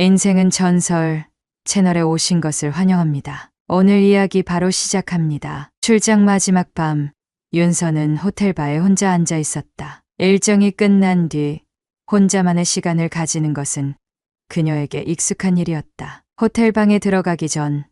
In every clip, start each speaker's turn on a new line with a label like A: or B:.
A: 인생은 전설 채널에 오신 것을 환영합니다. 오늘 이야기 바로 시작합니다. 출장 마지막 밤, 윤서는 호텔바에 혼자 앉아 있었다. 일정이 끝난 뒤 혼자만의 시간을 가지는 것은 그녀에게 익숙한 일이었다. 호텔방에 들어가기 전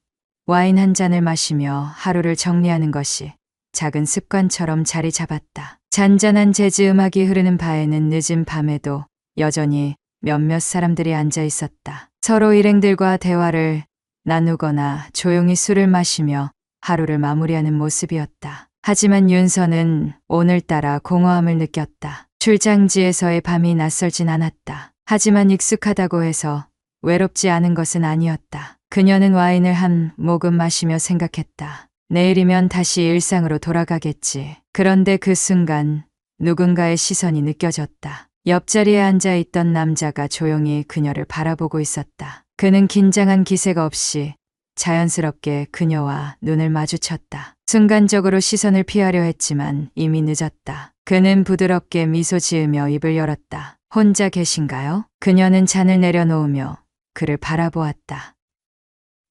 A: 와인 한 잔을 마시며 하루를 정리하는 것이 작은 습관처럼 자리 잡았다. 잔잔한 재즈 음악이 흐르는 바에는 늦은 밤에도 여전히 몇몇 사람들이 앉아 있었다. 서로 일행들과 대화를 나누거나 조용히 술을 마시며 하루를 마무리하는 모습이었다. 하지만 윤서는 오늘따라 공허함을 느꼈다. 출장지에서의 밤이 낯설진 않았다. 하지만 익숙하다고 해서 외롭지 않은 것은 아니었다. 그녀는 와인을 한 모금 마시며 생각했다. 내일이면 다시 일상으로 돌아가겠지. 그런데 그 순간 누군가의 시선이 느껴졌다. 옆자리에 앉아 있던 남자가 조용히 그녀를 바라보고 있었다. 그는 긴장한 기색 없이 자연스럽게 그녀와 눈을 마주쳤다. 순간적으로 시선을 피하려 했지만 이미 늦었다. 그는 부드럽게 미소 지으며 입을 열었다. 혼자 계신가요? 그녀는 잔을 내려놓으며 그를 바라보았다.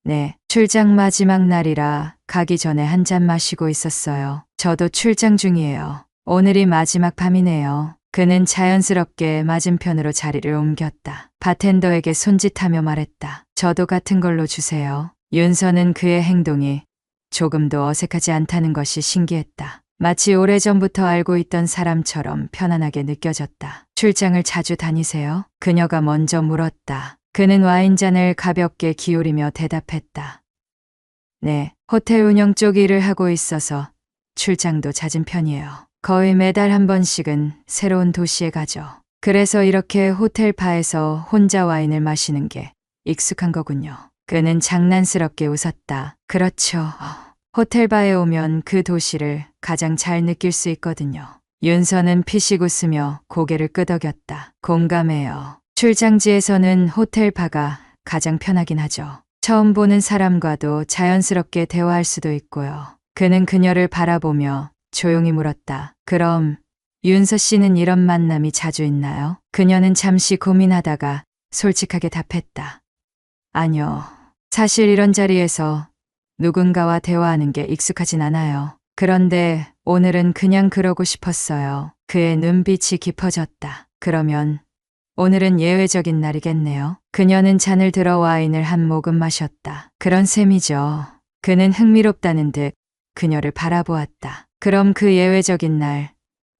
A: 네, 출장 마지막 날이라 가기 전에 한 잔 마시고 있었어요. 저도 출장 중이에요. 오늘이 마지막 밤이네요. 그는 자연스럽게 맞은편으로 자리를 옮겼다. 바텐더에게 손짓하며 말했다. 저도 같은 걸로 주세요. 윤서는 그의 행동이 조금도 어색하지 않다는 것이 신기했다. 마치 오래전부터 알고 있던 사람처럼 편안하게 느껴졌다. 출장을 자주 다니세요? 그녀가 먼저 물었다. 그는 와인잔을 가볍게 기울이며 대답했다. 네, 호텔 운영 쪽 일을 하고 있어서 출장도 잦은 편이에요. 거의 매달 한 번씩은 새로운 도시에 가죠. 그래서 이렇게 호텔바에서 혼자 와인을 마시는 게 익숙한 거군요. 그는 장난스럽게 웃었다. 그렇죠. 호텔바에 오면 그 도시를 가장 잘 느낄 수 있거든요. 윤서는 피식 웃으며 고개를 끄덕였다. 공감해요. 출장지에서는 호텔바가 가장 편하긴 하죠. 처음 보는 사람과도 자연스럽게 대화할 수도 있고요. 그는 그녀를 바라보며 조용히 물었다. 그럼 윤서 씨는 이런 만남이 자주 있나요? 그녀는 잠시 고민하다가 솔직하게 답했다. 아니요. 사실 이런 자리에서 누군가와 대화하는 게 익숙하진 않아요. 그런데 오늘은 그냥 그러고 싶었어요. 그의 눈빛이 깊어졌다. 그러면 오늘은 예외적인 날이겠네요. 그녀는 잔을 들어 와인을 한 모금 마셨다. 그런 셈이죠. 그는 흥미롭다는 듯 그녀를 바라보았다. 그럼 그 예외적인 날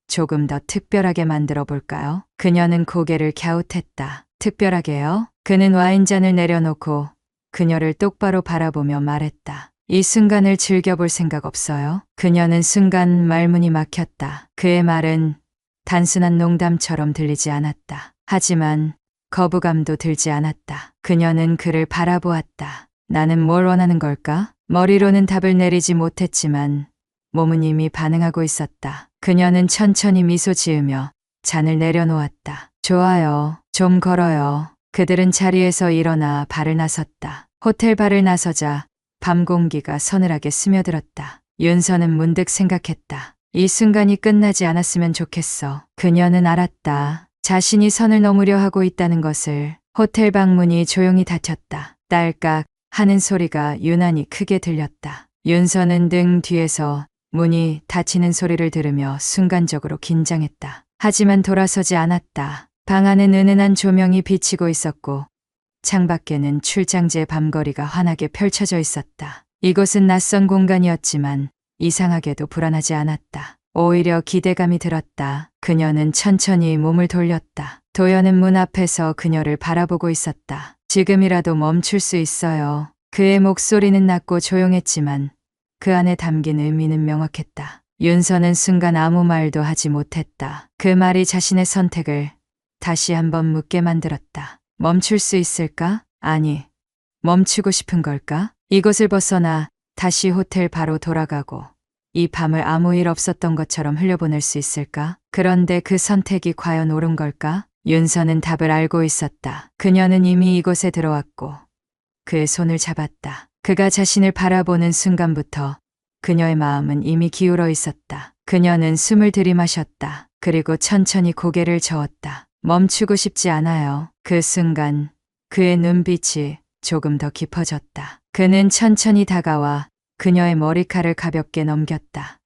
A: 조금 더 특별하게 만들어 볼까요? 그녀는 고개를 갸웃했다. 특별하게요? 그는 와인잔을 내려놓고 그녀를 똑바로 바라보며 말했다. 이 순간을 즐겨볼 생각 없어요? 그녀는 순간 말문이 막혔다. 그의 말은 단순한 농담처럼 들리지 않았다. 하지만 거부감도 들지 않았다. 그녀는 그를 바라보았다. 나는 뭘 원하는 걸까? 머리로는 답을 내리지 못했지만 몸은 이미 반응하고 있었다. 그녀는 천천히 미소 지으며 잔을 내려놓았다. 좋아요. 좀 걸어요. 그들은 자리에서 일어나 발을 나섰다. 호텔 발을 나서자 밤 공기가 서늘하게 스며들었다. 윤서는 문득 생각했다. 이 순간이 끝나지 않았으면 좋겠어. 그녀는 알았다. 자신이 선을 넘으려 하고 있다는 것을. 호텔 방문이 조용히 닫혔다. 딸깍 하는 소리가 유난히 크게 들렸다. 윤서는 등 뒤에서 문이 닫히는 소리를 들으며 순간적으로 긴장했다. 하지만 돌아서지 않았다. 방 안은 은은한 조명이 비치고 있었고 창밖에는 출장지의 밤거리가 환하게 펼쳐져 있었다. 이곳은 낯선 공간이었지만 이상하게도 불안하지 않았다. 오히려 기대감이 들었다. 그녀는 천천히 몸을 돌렸다. 도연은 문 앞에서 그녀를 바라보고 있었다. 지금이라도 멈출 수 있어요. 그의 목소리는 낮고 조용했지만 그 안에 담긴 의미는 명확했다. 윤서는 순간 아무 말도 하지 못했다. 그 말이 자신의 선택을 다시 한번 묻게 만들었다. 멈출 수 있을까? 아니, 멈추고 싶은 걸까? 이곳을 벗어나 다시 호텔 바로 돌아가고 이 밤을 아무 일 없었던 것처럼 흘려보낼 수 있을까? 그런데 그 선택이 과연 옳은 걸까? 윤서는 답을 알고 있었다. 그녀는 이미 이곳에 들어왔고 그의 손을 잡았다. 그가 자신을 바라보는 순간부터 그녀의 마음은 이미 기울어 있었다. 그녀는 숨을 들이마셨다. 그리고 천천히 고개를 저었다. 멈추고 싶지 않아요. 그 순간 그의 눈빛이 조금 더 깊어졌다. 그는 천천히 다가와 그녀의 머리칼을 가볍게 넘겼다.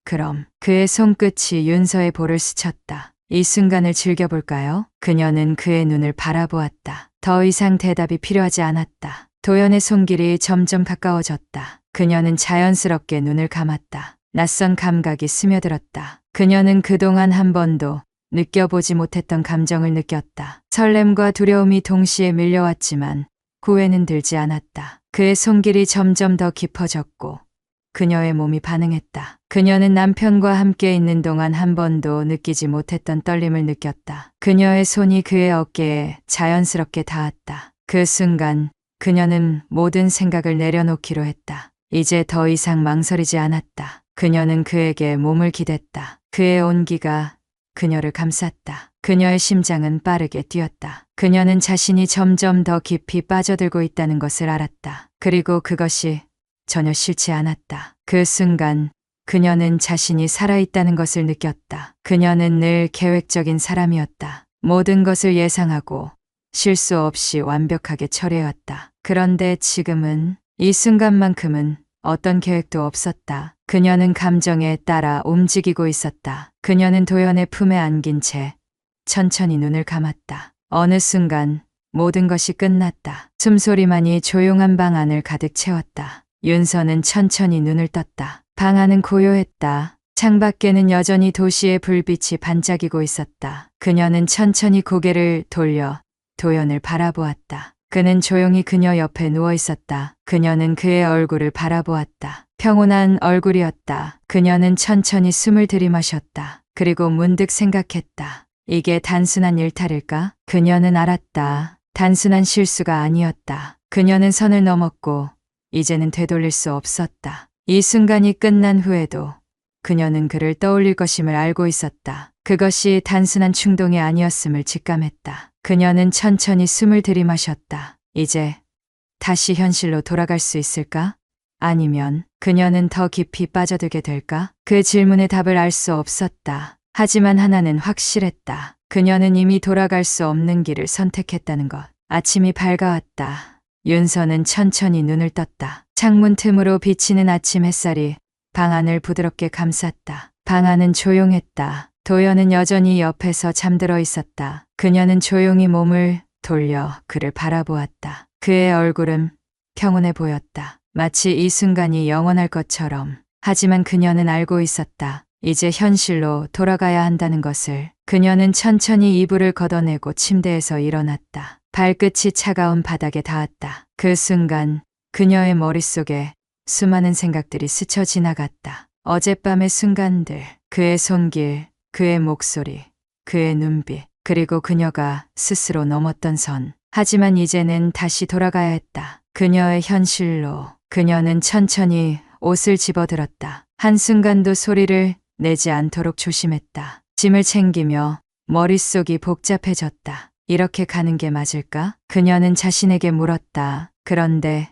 A: 그럼 그의 손끝이 윤서의 볼을 스쳤다. 이 순간을 즐겨볼까요? 그녀는 그의 눈을 바라보았다. 더 이상 대답이 필요하지 않았다. 도연의 손길이 점점 가까워졌다. 그녀는 자연스럽게 눈을 감았다. 낯선 감각이 스며들었다. 그녀는 그동안 한 번도 느껴보지 못했던 감정을 느꼈다. 설렘과 두려움이 동시에 밀려왔지만 후회는 들지 않았다. 그의 손길이 점점 더 깊어졌고 그녀의 몸이 반응했다. 그녀는 남편과 함께 있는 동안 한 번도 느끼지 못했던 떨림을 느꼈다. 그녀의 손이 그의 어깨에 자연스럽게 닿았다. 그 순간 그녀는 모든 생각을 내려놓기로 했다. 이제 더 이상 망설이지 않았다. 그녀는 그에게 몸을 기댔다. 그의 온기가 그녀를 감쌌다. 그녀의 심장은 빠르게 뛰었다. 그녀는 자신이 점점 더 깊이 빠져들고 있다는 것을 알았다. 그리고 그것이 전혀 싫지 않았다. 그 순간 그녀는 자신이 살아있다는 것을 느꼈다. 그녀는 늘 계획적인 사람이었다. 모든 것을 예상하고 실수 없이 완벽하게 처리해왔다. 그런데 지금은 이 순간만큼은 어떤 계획도 없었다. 그녀는 감정에 따라 움직이고 있었다. 그녀는 도연의 품에 안긴 채 천천히 눈을 감았다. 어느 순간 모든 것이 끝났다. 숨소리만이 조용한 방 안을 가득 채웠다. 윤서는 천천히 눈을 떴다. 방 안은 고요했다. 창밖에는 여전히 도시의 불빛이 반짝이고 있었다. 그녀는 천천히 고개를 돌려 도연을 바라보았다. 그는 조용히 그녀 옆에 누워 있었다. 그녀는 그의 얼굴을 바라보았다. 평온한 얼굴이었다. 그녀는 천천히 숨을 들이마셨다. 그리고 문득 생각했다. 이게 단순한 일탈일까? 그녀는 알았다. 단순한 실수가 아니었다. 그녀는 선을 넘었고 이제는 되돌릴 수 없었다. 이 순간이 끝난 후에도 그녀는 그를 떠올릴 것임을 알고 있었다. 그것이 단순한 충동이 아니었음을 직감했다. 그녀는 천천히 숨을 들이마셨다. 이제 다시 현실로 돌아갈 수 있을까? 아니면 그녀는 더 깊이 빠져들게 될까? 그 질문의 답을 알 수 없었다. 하지만 하나는 확실했다. 그녀는 이미 돌아갈 수 없는 길을 선택했다는 것. 아침이 밝아왔다. 윤서는 천천히 눈을 떴다. 창문 틈으로 비치는 아침 햇살이 방 안을 부드럽게 감쌌다. 방 안은 조용했다. 도연은 여전히 옆에서 잠들어 있었다. 그녀는 조용히 몸을 돌려 그를 바라보았다. 그의 얼굴은 평온해 보였다. 마치 이 순간이 영원할 것처럼. 하지만 그녀는 알고 있었다. 이제 현실로 돌아가야 한다는 것을. 그녀는 천천히 이불을 걷어내고 침대에서 일어났다. 발끝이 차가운 바닥에 닿았다. 그 순간 그녀의 머릿속에 수많은 생각들이 스쳐 지나갔다. 어젯밤의 순간들, 그의 손길, 그의 목소리, 그의 눈빛, 그리고 그녀가 스스로 넘었던 선. 하지만 이제는 다시 돌아가야 했다. 그녀의 현실로. 그녀는 천천히 옷을 집어들었다. 한순간도 소리를 내지 않도록 조심했다. 짐을 챙기며 머릿속이 복잡해졌다. 이렇게 가는 게 맞을까? 그녀는 자신에게 물었다. 그런데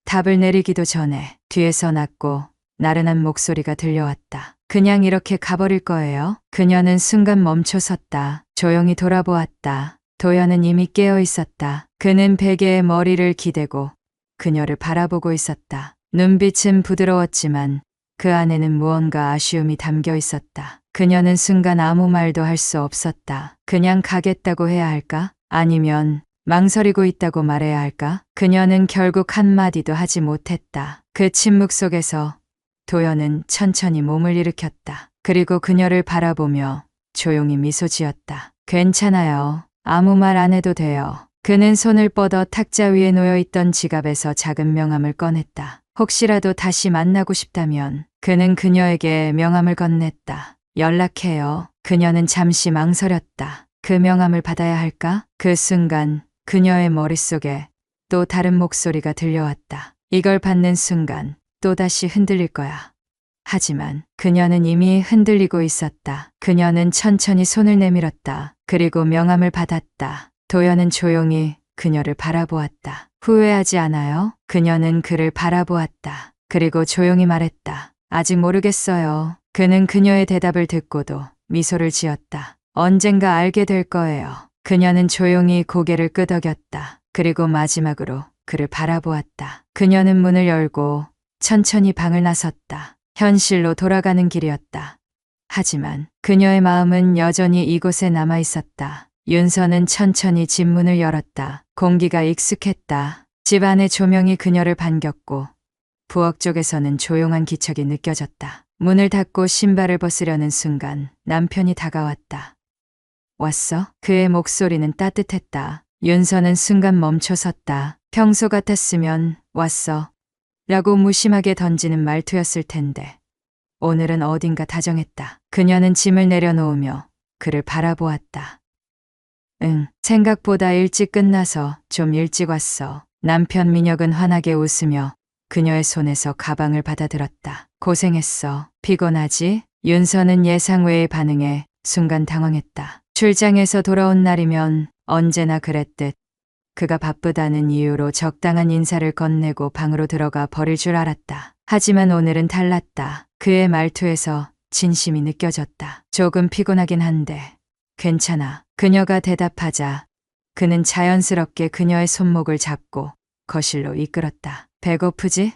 A: 답을 내리기도 전에 뒤에서 낮고 나른한 목소리가 들려왔다. 그냥 이렇게 가버릴 거예요? 그녀는 순간 멈춰섰다. 조용히 돌아보았다. 도연은 이미 깨어 있었다. 그는 베개에 머리를 기대고 그녀를 바라보고 있었다. 눈빛은 부드러웠지만 그 안에는 무언가 아쉬움이 담겨 있었다. 그녀는 순간 아무 말도 할 수 없었다. 그냥 가겠다고 해야 할까? 아니면 망설이고 있다고 말해야 할까? 그녀는 결국 한마디도 하지 못했다. 그 침묵 속에서 도연은 천천히 몸을 일으켰다. 그리고 그녀를 바라보며 조용히 미소 지었다. 괜찮아요. 아무 말 안 해도 돼요. 그는 손을 뻗어 탁자 위에 놓여있던 지갑에서 작은 명함을 꺼냈다. 혹시라도 다시 만나고 싶다면. 그는 그녀에게 명함을 건넸다. 연락해요. 그녀는 잠시 망설였다. 그 명함을 받아야 할까? 그 순간 그녀의 머릿속에 또 다른 목소리가 들려왔다. 이걸 받는 순간 또다시 흔들릴 거야. 하지만 그녀는 이미 흔들리고 있었다. 그녀는 천천히 손을 내밀었다. 그리고 명함을 받았다. 도연은 조용히 그녀를 바라보았다. 후회하지 않아요? 그녀는 그를 바라보았다. 그리고 조용히 말했다. 아직 모르겠어요. 그는 그녀의 대답을 듣고도 미소를 지었다. 언젠가 알게 될 거예요. 그녀는 조용히 고개를 끄덕였다. 그리고 마지막으로 그를 바라보았다. 그녀는 문을 열고 천천히 방을 나섰다. 현실로 돌아가는 길이었다. 하지만 그녀의 마음은 여전히 이곳에 남아 있었다. 윤서는 천천히 집 문을 열었다. 공기가 익숙했다. 집 안의 조명이 그녀를 반겼고 부엌 쪽에서는 조용한 기척이 느껴졌다. 문을 닫고 신발을 벗으려는 순간 남편이 다가왔다. 왔어? 그의 목소리는 따뜻했다. 윤서는 순간 멈춰 섰다. 평소 같았으면 왔어 라고 무심하게 던지는 말투였을 텐데 오늘은 어딘가 다정했다. 그녀는 짐을 내려놓으며 그를 바라보았다. 응, 생각보다 일찍 끝나서 좀 일찍 왔어. 남편 민혁은 환하게 웃으며 그녀의 손에서 가방을 받아들었다. 고생했어. 피곤하지? 윤서는 예상 외의 반응에 순간 당황했다. 출장에서 돌아온 날이면 언제나 그랬듯 그가 바쁘다는 이유로 적당한 인사를 건네고 방으로 들어가 버릴 줄 알았다. 하지만 오늘은 달랐다. 그의 말투에서 진심이 느껴졌다. 조금 피곤하긴 한데 괜찮아. 그녀가 대답하자 그는 자연스럽게 그녀의 손목을 잡고 거실로 이끌었다. 배고프지?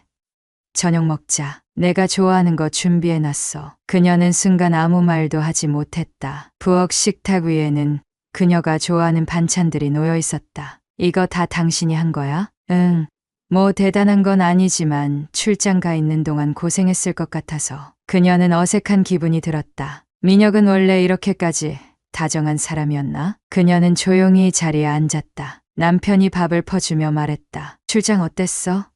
A: 저녁 먹자. 내가 좋아하는 거 준비해놨어. 그녀는 순간 아무 말도 하지 못했다. 부엌 식탁 위에는 그녀가 좋아하는 반찬들이 놓여 있었다. 이거 다 당신이 한 거야? 응. 뭐 대단한 건 아니지만 출장 가 있는 동안 고생했을 것 같아서. 그녀는 어색한 기분이 들었다. 민혁은 원래 이렇게까지 다정한 사람이었나? 그녀는 조용히 자리에 앉았다. 남편이 밥을 퍼주며 말했다. 출장 어땠어?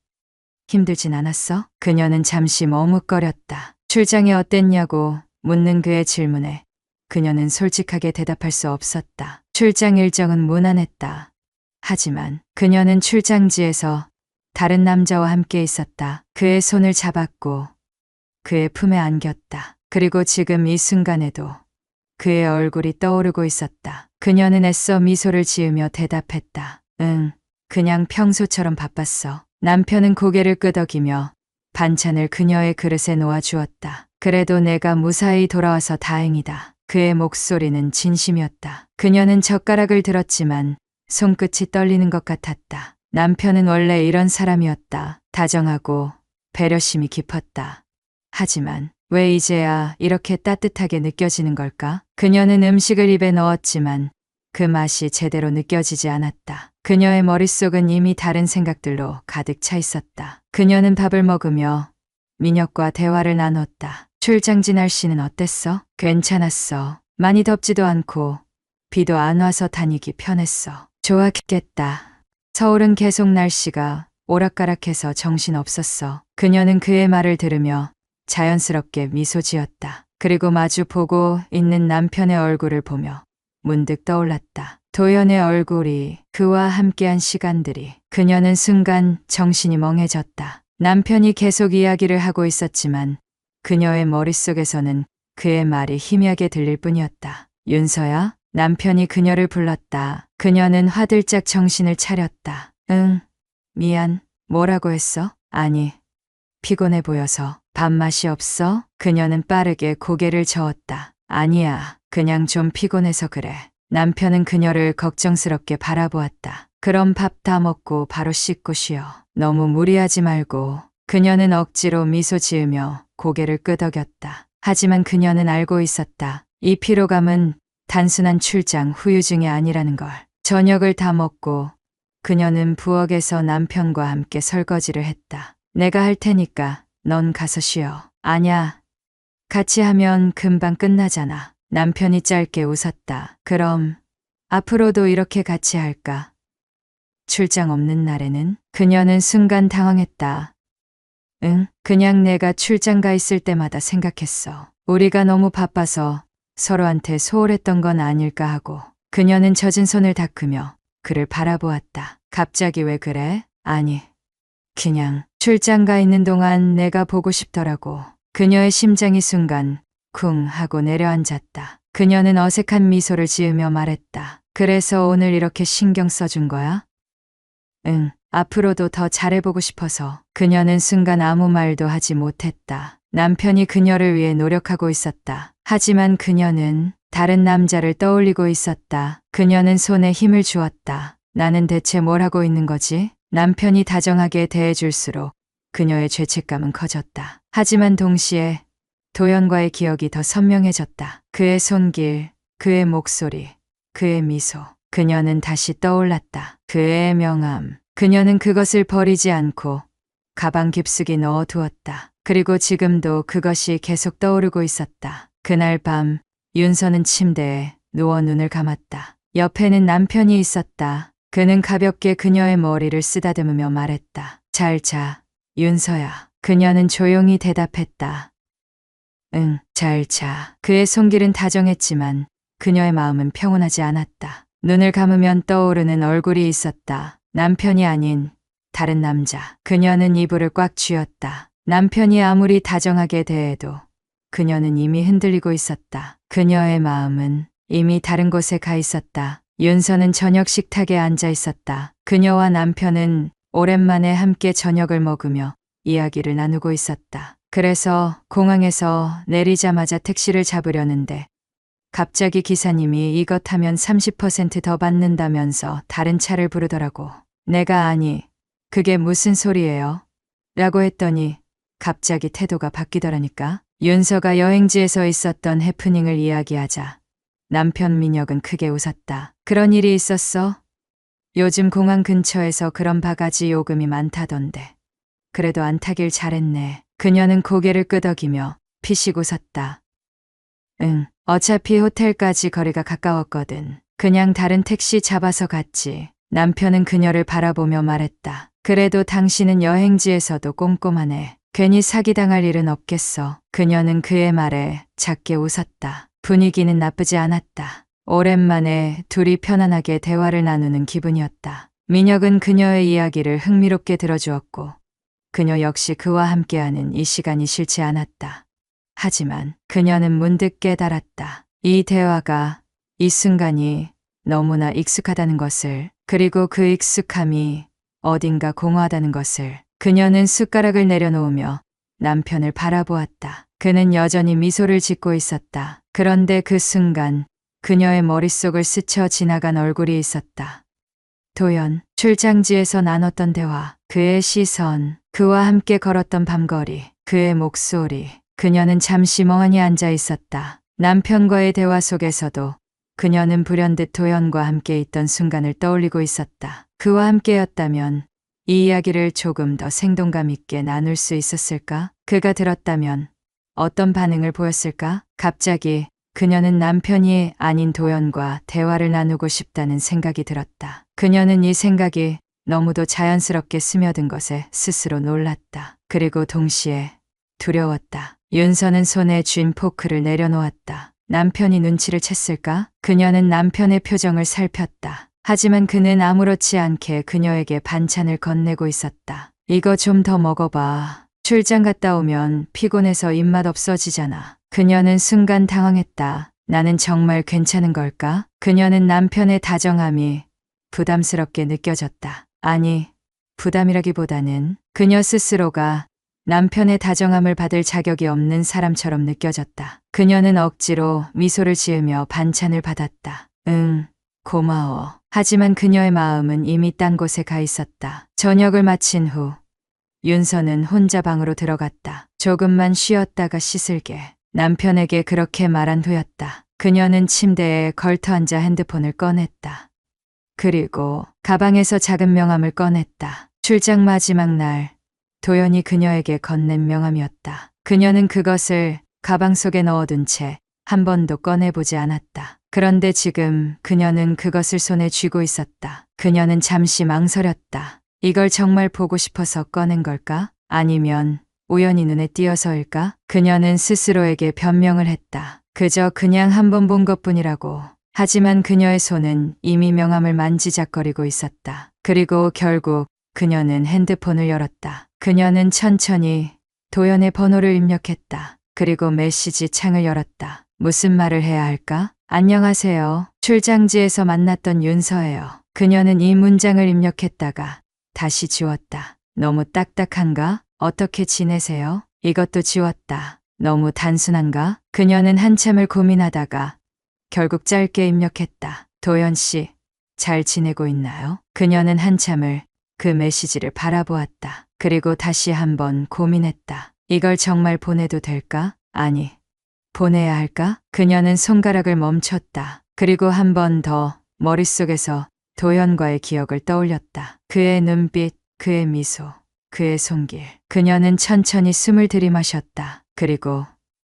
A: 힘들진 않았어? 그녀는 잠시 머뭇거렸다. 출장이 어땠냐고 묻는 그의 질문에 그녀는 솔직하게 대답할 수 없었다. 출장 일정은 무난했다. 하지만 그녀는 출장지에서 다른 남자와 함께 있었다. 그의 손을 잡았고 그의 품에 안겼다. 그리고 지금 이 순간에도 그의 얼굴이 떠오르고 있었다. 그녀는 애써 미소를 지으며 대답했다. 응, 그냥 평소처럼 바빴어. 남편은 고개를 끄덕이며 반찬을 그녀의 그릇에 놓아주었다. 그래도 내가 무사히 돌아와서 다행이다. 그의 목소리는 진심이었다. 그녀는 젓가락을 들었지만 손끝이 떨리는 것 같았다. 남편은 원래 이런 사람이었다. 다정하고 배려심이 깊었다. 하지만 왜 이제야 이렇게 따뜻하게 느껴지는 걸까? 그녀는 음식을 입에 넣었지만 그 맛이 제대로 느껴지지 않았다. 그녀의 머릿속은 이미 다른 생각들로 가득 차 있었다. 그녀는 밥을 먹으며 민혁과 대화를 나눴다. 출장지 날씨는 어땠어? 괜찮았어. 많이 덥지도 않고 비도 안 와서 다니기 편했어. 좋았겠다. 서울은 계속 날씨가 오락가락해서 정신없었어. 그녀는 그의 말을 들으며 자연스럽게 미소 지었다. 그리고 마주 보고 있는 남편의 얼굴을 보며 문득 떠올랐다. 도연의 얼굴이, 그와 함께한 시간들이. 그녀는 순간 정신이 멍해졌다. 남편이 계속 이야기를 하고 있었지만 그녀의 머릿속에서는 그의 말이 희미하게 들릴 뿐이었다. 윤서야? 남편이 그녀를 불렀다. 그녀는 화들짝 정신을 차렸다. 응, 미안. 뭐라고 했어? 아니, 피곤해 보여서. 밥맛이 없어? 그녀는 빠르게 고개를 저었다. 아니야, 그냥 좀 피곤해서 그래. 남편은 그녀를 걱정스럽게 바라보았다. 그럼 밥 다 먹고 바로 씻고 쉬어. 너무 무리하지 말고. 그녀는 억지로 미소 지으며 고개를 끄덕였다. 하지만 그녀는 알고 있었다. 이 피로감은 단순한 출장 후유증이 아니라는 걸. 저녁을 다 먹고 그녀는 부엌에서 남편과 함께 설거지를 했다. 내가 할 테니까 넌 가서 쉬어. 아냐. 같이 하면 금방 끝나잖아. 남편이 짧게 웃었다. 그럼 앞으로도 이렇게 같이 할까? 출장 없는 날에는? 그녀는 순간 당황했다. 응, 그냥 내가 출장 가 있을 때마다 생각했어. 우리가 너무 바빠서 서로한테 소홀했던 건 아닐까 하고. 그녀는 젖은 손을 닦으며 그를 바라보았다. 갑자기 왜 그래? 아니, 그냥 출장 가 있는 동안 내가 보고 싶더라고. 그녀의 심장이 순간 쿵 하고 내려앉았다. 그녀는 어색한 미소를 지으며 말했다. 그래서 오늘 이렇게 신경 써준 거야? 응, 앞으로도 더 잘해보고 싶어서. 그녀는 순간 아무 말도 하지 못했다. 남편이 그녀를 위해 노력하고 있었다. 하지만 그녀는 다른 남자를 떠올리고 있었다. 그녀는 손에 힘을 주었다. 나는 대체 뭘 하고 있는 거지? 남편이 다정하게 대해줄수록 그녀의 죄책감은 커졌다. 하지만 동시에 도연과의 기억이 더 선명해졌다. 그의 손길, 그의 목소리, 그의 미소. 그녀는 다시 떠올랐다. 그의 명함. 그녀는 그것을 버리지 않고 가방 깊숙이 넣어두었다. 그리고 지금도 그것이 계속 떠오르고 있었다. 그날 밤 윤서는 침대에 누워 눈을 감았다. 옆에는 남편이 있었다. 그는 가볍게 그녀의 머리를 쓰다듬으며 말했다. 잘 자, 윤서야. 그녀는 조용히 대답했다. 응, 잘 자. 그의 손길은 다정했지만 그녀의 마음은 평온하지 않았다. 눈을 감으면 떠오르는 얼굴이 있었다. 남편이 아닌 다른 남자. 그녀는 이불을 꽉 쥐었다. 남편이 아무리 다정하게 대해도 그녀는 이미 흔들리고 있었다. 그녀의 마음은 이미 다른 곳에 가 있었다. 윤서는 저녁 식탁에 앉아 있었다. 그녀와 남편은 오랜만에 함께 저녁을 먹으며 이야기를 나누고 있었다. 그래서 공항에서 내리자마자 택시를 잡으려는데 갑자기 기사님이 이것 타면 30% 더 받는다면서 다른 차를 부르더라고. 내가 아니, 그게 무슨 소리예요? 라고 했더니 갑자기 태도가 바뀌더라니까. 윤서가 여행지에서 있었던 해프닝을 이야기하자 남편 민혁은 크게 웃었다. 그런 일이 있었어? 요즘 공항 근처에서 그런 바가지 요금이 많다던데. 그래도 안 타길 잘했네. 그녀는 고개를 끄덕이며 피식 웃었다. 응, 어차피 호텔까지 거리가 가까웠거든. 그냥 다른 택시 잡아서 갔지. 남편은 그녀를 바라보며 말했다. 그래도 당신은 여행지에서도 꼼꼼하네. 괜히 사기당할 일은 없겠어. 그녀는 그의 말에 작게 웃었다. 분위기는 나쁘지 않았다. 오랜만에 둘이 편안하게 대화를 나누는 기분이었다. 민혁은 그녀의 이야기를 흥미롭게 들어주었고 그녀 역시 그와 함께하는 이 시간이 싫지 않았다. 하지만 그녀는 문득 깨달았다. 이 대화가, 이 순간이 너무나 익숙하다는 것을, 그리고 그 익숙함이 어딘가 공허하다는 것을. 그녀는 숟가락을 내려놓으며 남편을 바라보았다. 그는 여전히 미소를 짓고 있었다. 그런데 그 순간 그녀의 머릿속을 스쳐 지나간 얼굴이 있었다. 도연, 출장지에서 나눴던 대화, 그의 시선, 그와 함께 걸었던 밤거리, 그의 목소리. 그녀는 잠시 멍하니 앉아 있었다. 남편과의 대화 속에서도 그녀는 불현듯 도연과 함께 있던 순간을 떠올리고 있었다. 그와 함께였다면 이 이야기를 조금 더 생동감 있게 나눌 수 있었을까? 그가 들었다면 어떤 반응을 보였을까? 갑자기 그녀는 남편이 아닌 도연과 대화를 나누고 싶다는 생각이 들었다. 그녀는 이 생각이 너무도 자연스럽게 스며든 것에 스스로 놀랐다. 그리고 동시에 두려웠다. 윤서는 손에 쥔 포크를 내려놓았다. 남편이 눈치를 챘을까? 그녀는 남편의 표정을 살폈다. 하지만 그는 아무렇지 않게 그녀에게 반찬을 건네고 있었다. 이거 좀 더 먹어봐. 출장 갔다 오면 피곤해서 입맛 없어지잖아. 그녀는 순간 당황했다. 나는 정말 괜찮은 걸까? 그녀는 남편의 다정함이 부담스럽게 느껴졌다. 아니, 부담이라기보다는 그녀 스스로가 남편의 다정함을 받을 자격이 없는 사람처럼 느껴졌다. 그녀는 억지로 미소를 지으며 반찬을 받았다. 응, 고마워. 하지만 그녀의 마음은 이미 딴 곳에 가 있었다. 저녁을 마친 후 윤서는 혼자 방으로 들어갔다. 조금만 쉬었다가 씻을게. 남편에게 그렇게 말한 후였다. 그녀는 침대에 걸터앉아 핸드폰을 꺼냈다. 그리고 가방에서 작은 명함을 꺼냈다. 출장 마지막 날 도연이 그녀에게 건넨 명함이었다. 그녀는 그것을 가방 속에 넣어둔 채 한 번도 꺼내보지 않았다. 그런데 지금 그녀는 그것을 손에 쥐고 있었다. 그녀는 잠시 망설였다. 이걸 정말 보고 싶어서 꺼낸 걸까? 아니면 우연히 눈에 띄어서일까? 그녀는 스스로에게 변명을 했다. 그저 그냥 한 번 본 것뿐이라고. 하지만 그녀의 손은 이미 명함을 만지작거리고 있었다. 그리고 결국 그녀는 핸드폰을 열었다. 그녀는 천천히 도연의 번호를 입력했다. 그리고 메시지 창을 열었다. 무슨 말을 해야 할까? 안녕하세요. 출장지에서 만났던 윤서예요. 그녀는 이 문장을 입력했다가 다시 지웠다. 너무 딱딱한가? 어떻게 지내세요? 이것도 지웠다. 너무 단순한가? 그녀는 한참을 고민하다가 결국 짧게 입력했다. 도연 씨, 잘 지내고 있나요? 그녀는 한참을 그 메시지를 바라보았다. 그리고 다시 한번 고민했다. 이걸 정말 보내도 될까? 아니, 보내야 할까? 그녀는 손가락을 멈췄다. 그리고 한 번 더 머릿속에서 도연과의 기억을 떠올렸다. 그의 눈빛, 그의 미소, 그의 손길. 그녀는 천천히 숨을 들이마셨다. 그리고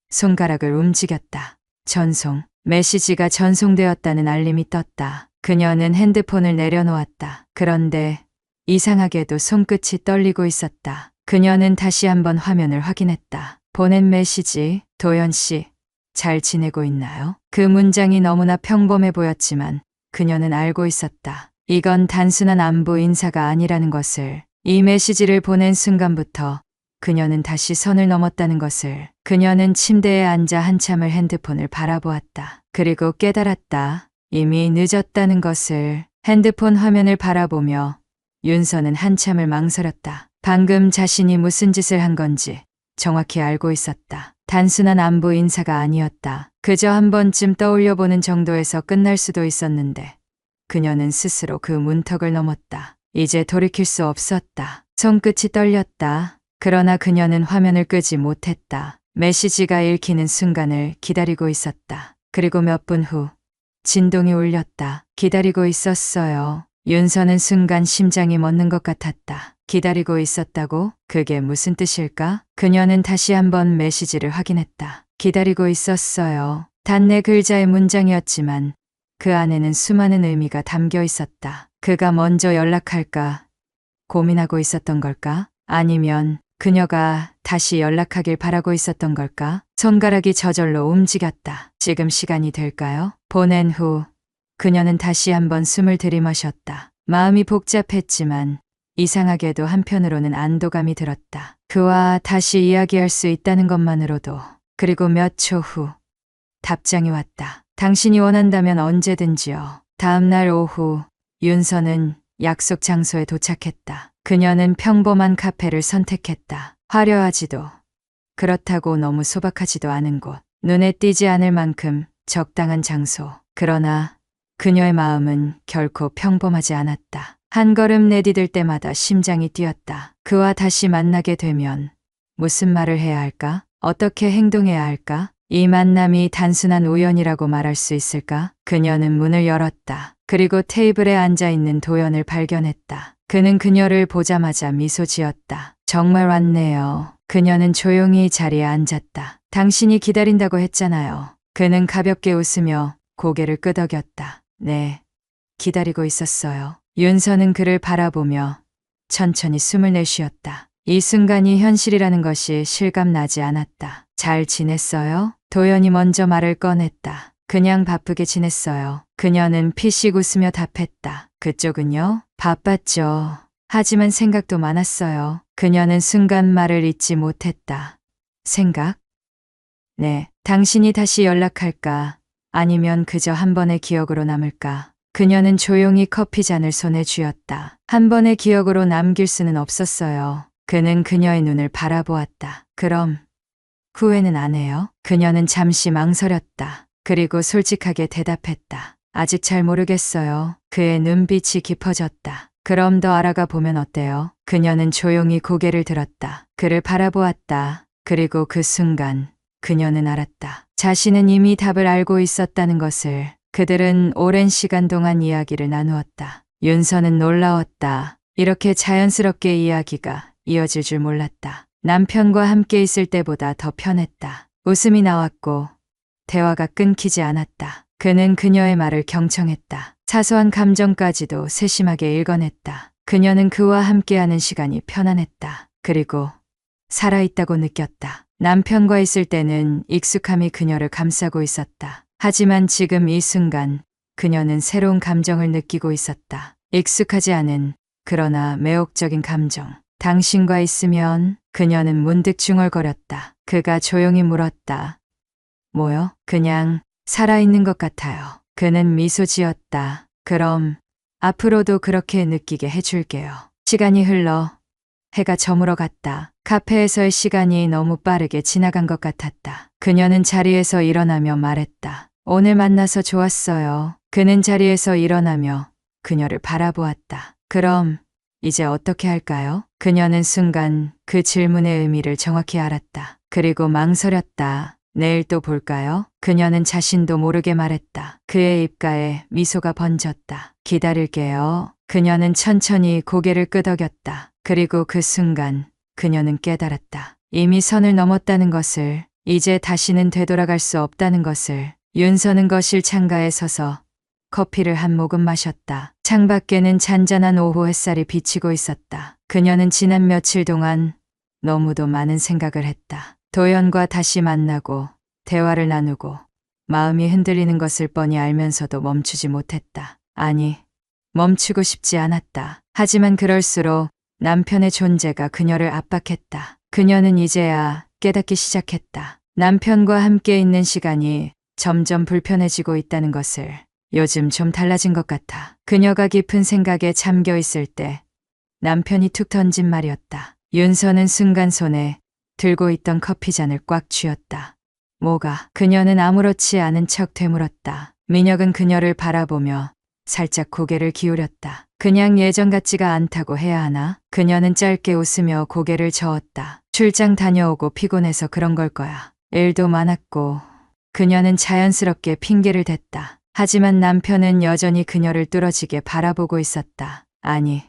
A: 손가락을 움직였다. 전송. 메시지가 전송되었다는 알림이 떴다. 그녀는 핸드폰을 내려놓았다. 그런데 이상하게도 손끝이 떨리고 있었다. 그녀는 다시 한번 화면을 확인했다. 보낸 메시지, 도연 씨, 잘 지내고 있나요? 그 문장이 너무나 평범해 보였지만 그녀는 알고 있었다. 이건 단순한 안부 인사가 아니라는 것을. 이 메시지를 보낸 순간부터 그녀는 다시 선을 넘었다는 것을. 그녀는 침대에 앉아 한참을 핸드폰을 바라보았다. 그리고 깨달았다. 이미 늦었다는 것을. 핸드폰 화면을 바라보며 윤서는 한참을 망설였다. 방금 자신이 무슨 짓을 한 건지 정확히 알고 있었다. 단순한 안부 인사가 아니었다. 그저 한 번쯤 떠올려보는 정도에서 끝날 수도 있었는데 그녀는 스스로 그 문턱을 넘었다. 이제 돌이킬 수 없었다. 손끝이 떨렸다. 그러나 그녀는 화면을 끄지 못했다. 메시지가 읽히는 순간을 기다리고 있었다. 그리고 몇 분 후 진동이 울렸다. 기다리고 있었어요. 윤서는 순간 심장이 멎는 것 같았다. 기다리고 있었다고? 그게 무슨 뜻일까? 그녀는 다시 한번 메시지를 확인했다. 기다리고 있었어요. 단내 글자의 문장이었지만 그 안에는 수많은 의미가 담겨 있었다. 그가 먼저 연락할까 고민하고 있었던 걸까? 아니면 그녀가 다시 연락하길 바라고 있었던 걸까? 손가락이 저절로 움직였다. 지금 시간이 될까요? 보낸 후 그녀는 다시 한번 숨을 들이마셨다. 마음이 복잡했지만 이상하게도 한편으로는 안도감이 들었다. 그와 다시 이야기할 수 있다는 것만으로도. 그리고 몇 초 후 답장이 왔다. 당신이 원한다면 언제든지요. 다음 날 오후 윤서는 약속 장소에 도착했다. 그녀는 평범한 카페를 선택했다. 화려하지도 그렇다고 너무 소박하지도 않은 곳. 눈에 띄지 않을 만큼 적당한 장소. 그러나 그녀의 마음은 결코 평범하지 않았다. 한 걸음 내디딜 때마다 심장이 뛰었다. 그와 다시 만나게 되면 무슨 말을 해야 할까? 어떻게 행동해야 할까? 이 만남이 단순한 우연이라고 말할 수 있을까? 그녀는 문을 열었다. 그리고 테이블에 앉아있는 도연을 발견했다. 그는 그녀를 보자마자 미소 지었다. 정말 왔네요. 그녀는 조용히 자리에 앉았다. 당신이 기다린다고 했잖아요. 그는 가볍게 웃으며 고개를 끄덕였다. 네, 기다리고 있었어요. 윤서는 그를 바라보며 천천히 숨을 내쉬었다. 이 순간이 현실이라는 것이 실감나지 않았다. 잘 지냈어요? 도연이 먼저 말을 꺼냈다. 그냥 바쁘게 지냈어요. 그녀는 피식 웃으며 답했다. 그쪽은요? 바빴죠. 하지만 생각도 많았어요. 그녀는 순간 말을 잇지 못했다. 생각? 네, 당신이 다시 연락할까? 아니면 그저 한 번의 기억으로 남을까? 그녀는 조용히 커피잔을 손에 쥐었다. 한 번의 기억으로 남길 수는 없었어요. 그는 그녀의 눈을 바라보았다. 그럼 후회는 안 해요? 그녀는 잠시 망설였다. 그리고 솔직하게 대답했다. 아직 잘 모르겠어요. 그의 눈빛이 깊어졌다. 그럼 더 알아가 보면 어때요? 그녀는 조용히 고개를 들었다. 그를 바라보았다. 그리고 그 순간 그녀는 알았다. 자신은 이미 답을 알고 있었다는 것을. 그들은 오랜 시간 동안 이야기를 나누었다. 윤서는 놀라웠다. 이렇게 자연스럽게 이야기가 이어질 줄 몰랐다. 남편과 함께 있을 때보다 더 편했다. 웃음이 나왔고 대화가 끊기지 않았다. 그는 그녀의 말을 경청했다. 사소한 감정까지도 세심하게 읽어냈다. 그녀는 그와 함께하는 시간이 편안했다. 그리고 살아있다고 느꼈다. 남편과 있을 때는 익숙함이 그녀를 감싸고 있었다. 하지만 지금 이 순간 그녀는 새로운 감정을 느끼고 있었다. 익숙하지 않은 그러나 매혹적인 감정. 당신과 있으면. 그녀는 문득 중얼거렸다. 그가 조용히 물었다. 뭐요? 그냥 살아있는 것 같아요. 그는 미소 지었다. 그럼 앞으로도 그렇게 느끼게 해줄게요. 시간이 흘러 해가 저물어 갔다. 카페에서의 시간이 너무 빠르게 지나간 것 같았다. 그녀는 자리에서 일어나며 말했다. 오늘 만나서 좋았어요. 그는 자리에서 일어나며 그녀를 바라보았다. 그럼 이제 어떻게 할까요? 그녀는 순간 그 질문의 의미를 정확히 알았다. 그리고 망설였다. 내일 또 볼까요? 그녀는 자신도 모르게 말했다. 그의 입가에 미소가 번졌다. 기다릴게요. 그녀는 천천히 고개를 끄덕였다. 그리고 그 순간 그녀는 깨달았다. 이미 선을 넘었다는 것을, 이제 다시는 되돌아갈 수 없다는 것을. 윤서는 거실 창가에 서서 커피를 한 모금 마셨다. 창밖에는 잔잔한 오후 햇살이 비치고 있었다. 그녀는 지난 며칠 동안 너무도 많은 생각을 했다. 도연과 다시 만나고 대화를 나누고 마음이 흔들리는 것을 뻔히 알면서도 멈추지 못했다. 아니, 멈추고 싶지 않았다. 하지만 그럴수록 남편의 존재가 그녀를 압박했다. 그녀는 이제야 깨닫기 시작했다. 남편과 함께 있는 시간이 점점 불편해지고 있다는 것을. 요즘 좀 달라진 것 같아. 그녀가 깊은 생각에 잠겨 있을 때 남편이 툭 던진 말이었다. 윤서는 순간 손에 들고 있던 커피잔을 꽉 쥐었다. 뭐가? 그녀는 아무렇지 않은 척 되물었다. 민혁은 그녀를 바라보며 살짝 고개를 기울였다. 그냥 예전 같지가 않다고 해야 하나? 그녀는 짧게 웃으며 고개를 저었다. 출장 다녀오고 피곤해서 그런 걸 거야. 일도 많았고. 그녀는 자연스럽게 핑계를 댔다. 하지만 남편은 여전히 그녀를 뚫어지게 바라보고 있었다. 아니,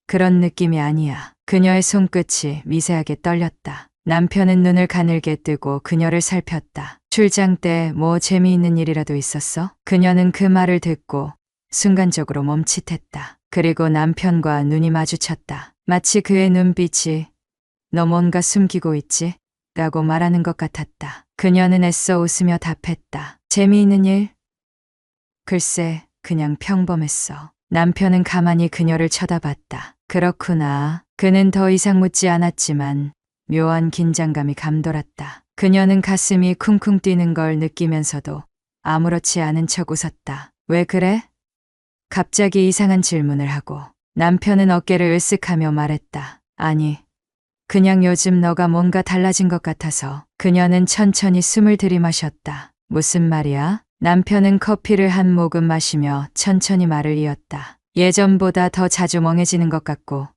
A: 그런 느낌이 아니야. 그녀의 손끝이 미세하게 떨렸다. 남편은 눈을 가늘게 뜨고 그녀를 살폈다. 출장 때 뭐 재미있는 일이라도 있었어? 그녀는 그 말을 듣고 순간적으로 멈칫했다. 그리고 남편과 눈이 마주쳤다. 마치 그의 눈빛이 너 뭔가 숨기고 있지? 라고 말하는 것 같았다. 그녀는 애써 웃으며 답했다. 재미있는 일? 글쎄, 그냥 평범했어. 남편은 가만히 그녀를 쳐다봤다. 그렇구나. 그는 더 이상 묻지 않았지만 묘한 긴장감이 감돌았다. 그녀는 가슴이 쿵쿵 뛰는 걸 느끼면서도 아무렇지 않은 척 웃었다. 왜 그래? 갑자기 이상한 질문을 하고 남편은 어깨를 으쓱하며 말했다. 아니, 그냥 요즘 너가 뭔가 달라진 것 같아서. 그녀는 천천히 숨을 들이마셨다. 무슨 말이야? 남편은 커피를 한 모금 마시며 천천히 말을 이었다. 예전보다 더 자주 멍해지는 것 같고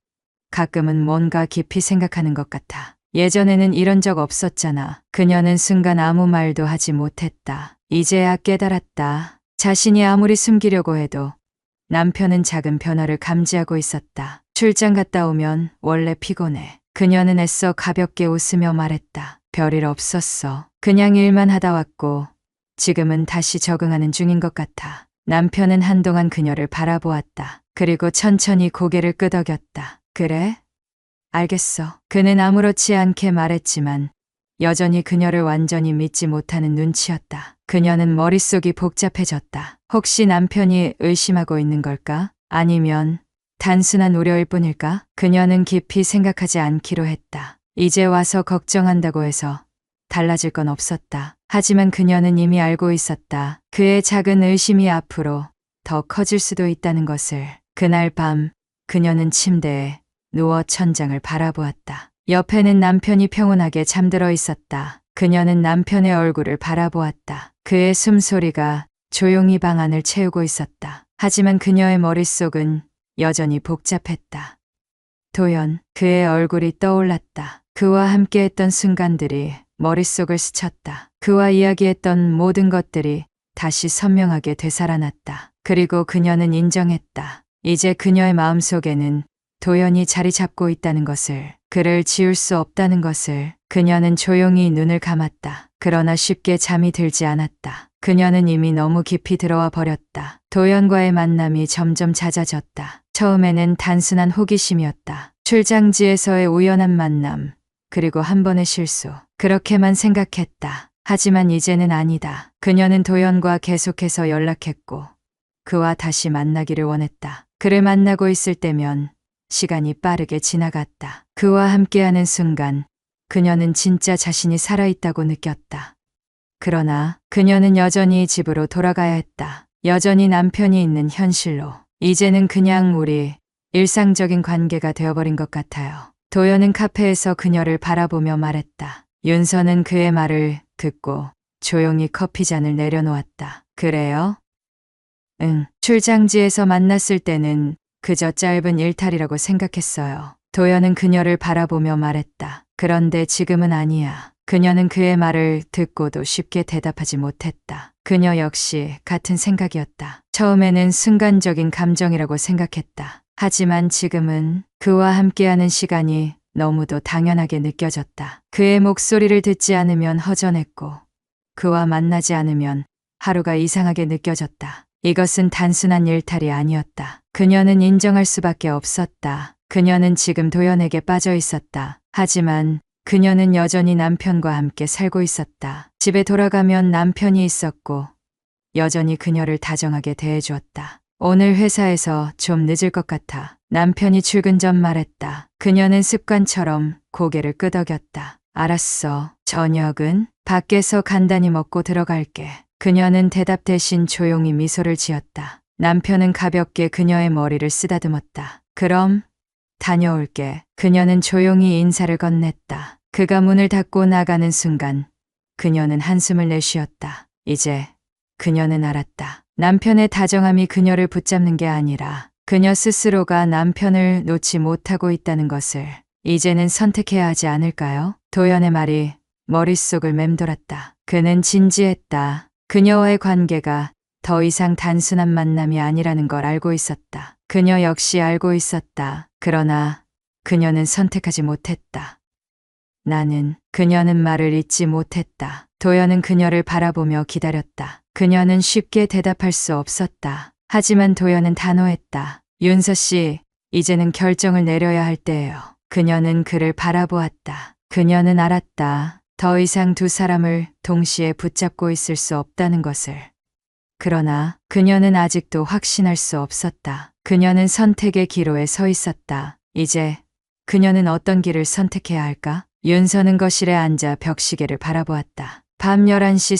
A: 가끔은 뭔가 깊이 생각하는 것 같아. 예전에는 이런 적 없었잖아. 그녀는 순간 아무 말도 하지 못했다. 이제야 깨달았다. 자신이 아무리 숨기려고 해도 남편은 작은 변화를 감지하고 있었다. 출장 갔다 오면 원래 피곤해. 그녀는 애써 가볍게 웃으며 말했다. 별일 없었어. 그냥 일만 하다 왔고 지금은 다시 적응하는 중인 것 같아. 남편은 한동안 그녀를 바라보았다. 그리고 천천히 고개를 끄덕였다. 그래? 알겠어. 그는 아무렇지 않게 말했지만 여전히 그녀를 완전히 믿지 못하는 눈치였다. 그녀는 머릿속이 복잡해졌다. 혹시 남편이 의심하고 있는 걸까? 아니면 단순한 우려일 뿐일까? 그녀는 깊이 생각하지 않기로 했다. 이제 와서 걱정한다고 해서 달라질 건 없었다. 하지만 그녀는 이미 알고 있었다. 그의 작은 의심이 앞으로 더 커질 수도 있다는 것을. 그날 밤 그녀는 침대에 누워 천장을 바라보았다. 옆에는 남편이 평온하게 잠들어 있었다. 그녀는 남편의 얼굴을 바라보았다. 그의 숨소리가 조용히 방 안을 채우고 있었다. 하지만 그녀의 머릿속은 여전히 복잡했다. 도연, 그의 얼굴이 떠올랐다. 그와 함께했던 순간들이 머릿속을 스쳤다. 그와 이야기했던 모든 것들이 다시 선명하게 되살아났다. 그리고 그녀는 인정했다. 이제 그녀의 마음속에는 도연이 자리 잡고 있다는 것을, 그를 지울 수 없다는 것을. 그녀는 조용히 눈을 감았다. 그러나 쉽게 잠이 들지 않았다. 그녀는 이미 너무 깊이 들어와 버렸다. 도연과의 만남이 점점 잦아졌다. 처음에는 단순한 호기심이었다. 출장지에서의 우연한 만남, 그리고 한 번의 실수. 그렇게만 생각했다. 하지만 이제는 아니다. 그녀는 도연과 계속해서 연락했고 그와 다시 만나기를 원했다. 그를 만나고 있을 때면 시간이 빠르게 지나갔다. 그와 함께하는 순간 그녀는 진짜 자신이 살아있다고 느꼈다. 그러나 그녀는 여전히 집으로 돌아가야 했다. 여전히 남편이 있는 현실로. 이제는 그냥 우리 일상적인 관계가 되어버린 것 같아요. 도연은 카페에서 그녀를 바라보며 말했다. 윤서는 그의 말을 듣고 조용히 커피잔을 내려놓았다. 그래요? 출장지에서 만났을 때는 그저 짧은 일탈이라고 생각했어요. 도연은 그녀를 바라보며 말했다. 그런데 지금은 아니야. 그녀는 그의 말을 듣고도 쉽게 대답하지 못했다. 그녀 역시 같은 생각이었다. 처음에는 순간적인 감정이라고 생각했다. 하지만 지금은 그와 함께하는 시간이 너무도 당연하게 느껴졌다. 그의 목소리를 듣지 않으면 허전했고 그와 만나지 않으면 하루가 이상하게 느껴졌다. 이것은 단순한 일탈이 아니었다. 그녀는 인정할 수밖에 없었다. 그녀는 지금 도연에게 빠져 있었다. 하지만 그녀는 여전히 남편과 함께 살고 있었다. 집에 돌아가면 남편이 있었고 여전히 그녀를 다정하게 대해주었다. 오늘 회사에서 좀 늦을 것 같아. 남편이 출근 전 말했다. 그녀는 습관처럼 고개를 끄덕였다. 알았어. 저녁은 밖에서 간단히 먹고 들어갈게. 그녀는 대답 대신 조용히 미소를 지었다. 남편은 가볍게 그녀의 머리를 쓰다듬었다. 그럼 다녀올게. 그녀는 조용히 인사를 건넸다. 그가 문을 닫고 나가는 순간 그녀는 한숨을 내쉬었다. 이제 그녀는 알았다. 남편의 다정함이 그녀를 붙잡는 게 아니라 그녀 스스로가 남편을 놓지 못하고 있다는 것을 이제는 선택해야 하지 않을까요? 도연의 말이 머릿속을 맴돌았다. 그는 진지했다. 그녀와의 관계가 더 이상 단순한 만남이 아니라는 걸 알고 있었다. 그녀 역시 알고 있었다. 그러나 그녀는 선택하지 못했다. 그녀는 말을 잇지 못했다. 도연은 그녀를 바라보며 기다렸다. 그녀는 쉽게 대답할 수 없었다. 하지만 도연은 단호했다. 윤서 씨, 이제는 결정을 내려야 할 때예요. 그녀는 그를 바라보았다. 그녀는 알았다. 더 이상 두 사람을 동시에 붙잡고 있을 수 없다는 것을. 그러나 그녀는 아직도 확신할 수 없었다. 그녀는 선택의 기로에 서 있었다. 이제 그녀는 어떤 길을 선택해야 할까? 윤서는 거실에 앉아 벽시계를 바라보았다. 밤 11시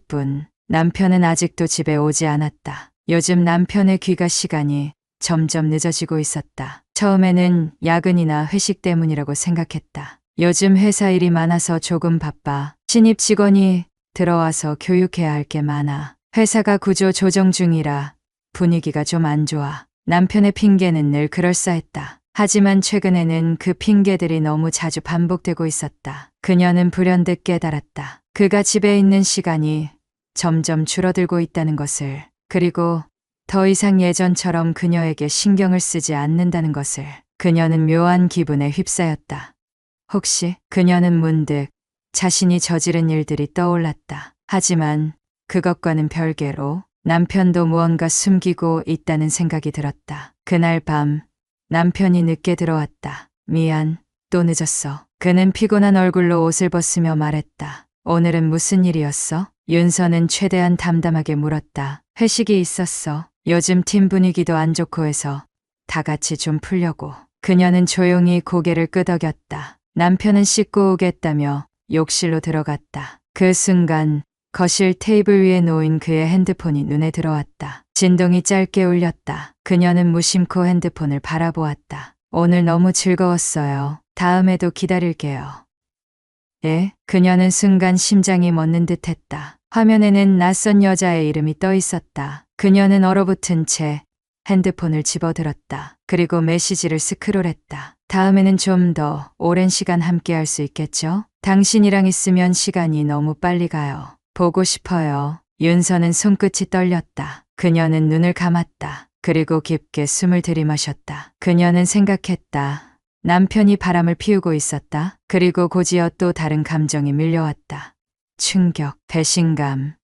A: 30분. 남편은 아직도 집에 오지 않았다. 요즘 남편의 귀가 시간이 점점 늦어지고 있었다. 처음에는 야근이나 회식 때문이라고 생각했다. 요즘 회사 일이 많아서 조금 바빠. 신입 직원이 들어와서 교육해야 할 게 많아. 회사가 구조 조정 중이라 분위기가 좀 안 좋아. 남편의 핑계는 늘 그럴싸했다. 하지만 최근에는 그 핑계들이 너무 자주 반복되고 있었다. 그녀는 불현듯 깨달았다. 그가 집에 있는 시간이 점점 줄어들고 있다는 것을, 그리고 더 이상 예전처럼 그녀에게 신경을 쓰지 않는다는 것을. 그녀는 묘한 기분에 휩싸였다. 혹시 그녀는 문득 자신이 저지른 일들이 떠올랐다. 하지만 그것과는 별개로 남편도 무언가 숨기고 있다는 생각이 들었다. 그날 밤 남편이 늦게 들어왔다. 미안, 또 늦었어. 그는 피곤한 얼굴로 옷을 벗으며 말했다. 오늘은 무슨 일이었어? 윤서는 최대한 담담하게 물었다. 회식이 있었어. 요즘 팀 분위기도 안 좋고 해서 다 같이 좀 풀려고. 그녀는 조용히 고개를 끄덕였다. 남편은 씻고 오겠다며 욕실로 들어갔다. 그 순간 거실 테이블 위에 놓인 그의 핸드폰이 눈에 들어왔다. 진동이 짧게 울렸다. 그녀는 무심코 핸드폰을 바라보았다. 오늘 너무 즐거웠어요. 다음에도 기다릴게요. 예? 그녀는 순간 심장이 멎는 듯했다. 화면에는 낯선 여자의 이름이 떠 있었다. 그녀는 얼어붙은 채 핸드폰을 집어들었다. 그리고 메시지를 스크롤했다. 다음에는 좀 더 오랜 시간 함께 할 수 있겠죠? 당신이랑 있으면 시간이 너무 빨리 가요. 보고 싶어요. 윤서는 손끝이 떨렸다. 그녀는 눈을 감았다. 그리고 깊게 숨을 들이마셨다. 그녀는 생각했다. 남편이 바람을 피우고 있었다. 그리고 곧이어 또 다른 감정이 밀려왔다. 충격, 배신감,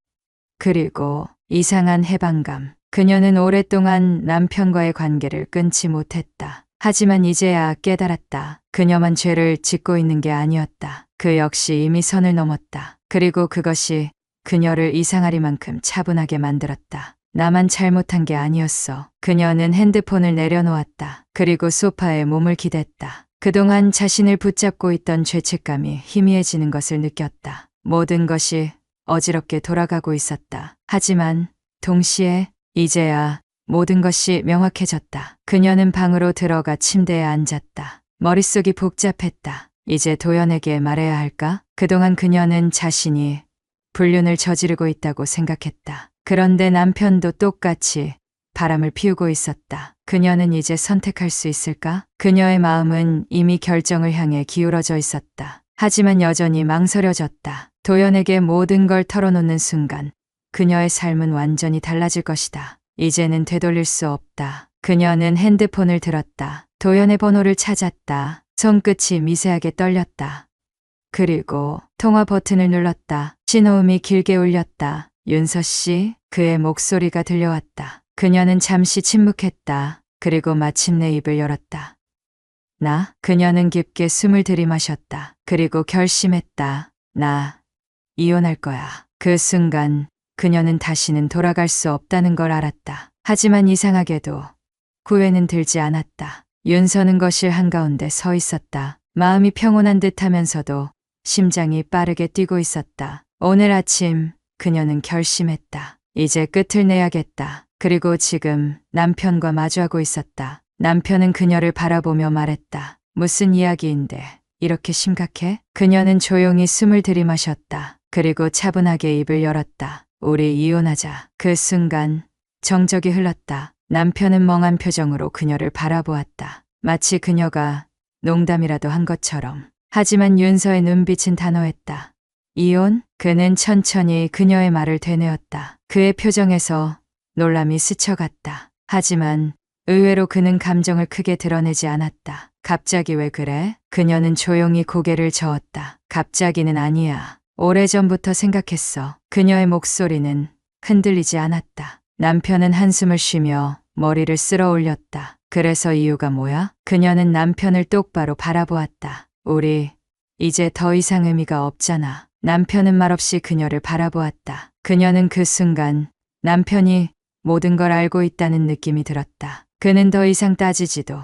A: 그리고 이상한 해방감. 그녀는 오랫동안 남편과의 관계를 끊지 못했다. 하지만 이제야 깨달았다. 그녀만 죄를 짓고 있는 게 아니었다. 그 역시 이미 선을 넘었다. 그리고 그것이 그녀를 이상하리만큼 차분하게 만들었다. 나만 잘못한 게 아니었어. 그녀는 핸드폰을 내려놓았다. 그리고 소파에 몸을 기댔다. 그동안 자신을 붙잡고 있던 죄책감이 희미해지는 것을 느꼈다. 모든 것이 어지럽게 돌아가고 있었다. 하지만 동시에 이제야 모든 것이 명확해졌다. 그녀는 방으로 들어가 침대에 앉았다. 머릿속이 복잡했다. 이제 도연에게 말해야 할까? 그동안 그녀는 자신이 불륜을 저지르고 있다고 생각했다. 그런데 남편도 똑같이 바람을 피우고 있었다. 그녀는 이제 선택할 수 있을까? 그녀의 마음은 이미 결정을 향해 기울어져 있었다. 하지만 여전히 망설여졌다. 도연에게 모든 걸 털어놓는 순간 그녀의 삶은 완전히 달라질 것이다. 이제는 되돌릴 수 없다. 그녀는 핸드폰을 들었다. 도연의 번호를 찾았다. 손끝이 미세하게 떨렸다. 그리고 통화 버튼을 눌렀다. 신호음이 길게 울렸다. 윤서 씨, 그의 목소리가 들려왔다. 그녀는 잠시 침묵했다. 그리고 마침내 입을 열었다. 나? 그녀는 깊게 숨을 들이마셨다. 그리고 결심했다. 나 이혼할 거야. 그 순간 그녀는 다시는 돌아갈 수 없다는 걸 알았다. 하지만 이상하게도 후회는 들지 않았다. 윤서는 거실 한가운데 서 있었다. 마음이 평온한 듯하면서도 심장이 빠르게 뛰고 있었다. 오늘 아침 그녀는 결심했다. 이제 끝을 내야겠다. 그리고 지금 남편과 마주하고 있었다. 남편은 그녀를 바라보며 말했다. 무슨 이야기인데 이렇게 심각해? 그녀는 조용히 숨을 들이마셨다. 그리고 차분하게 입을 열었다. 우리 이혼하자. 그 순간 정적이 흘렀다. 남편은 멍한 표정으로 그녀를 바라보았다. 마치 그녀가 농담이라도 한 것처럼. 하지만 윤서의 눈빛은 단호했다. 이혼? 그는 천천히 그녀의 말을 되뇌었다. 그의 표정에서 놀람이 스쳐갔다. 하지만 의외로 그는 감정을 크게 드러내지 않았다. 갑자기 왜 그래? 그녀는 조용히 고개를 저었다. 갑자기는 아니야. 오래전부터 생각했어. 그녀의 목소리는 흔들리지 않았다. 남편은 한숨을 쉬며 머리를 쓸어 올렸다. 그래서 이유가 뭐야? 그녀는 남편을 똑바로 바라보았다. 우리 이제 더 이상 의미가 없잖아. 남편은 말없이 그녀를 바라보았다. 그녀는 그 순간 남편이 모든 걸 알고 있다는 느낌이 들었다. 그는 더 이상 따지지도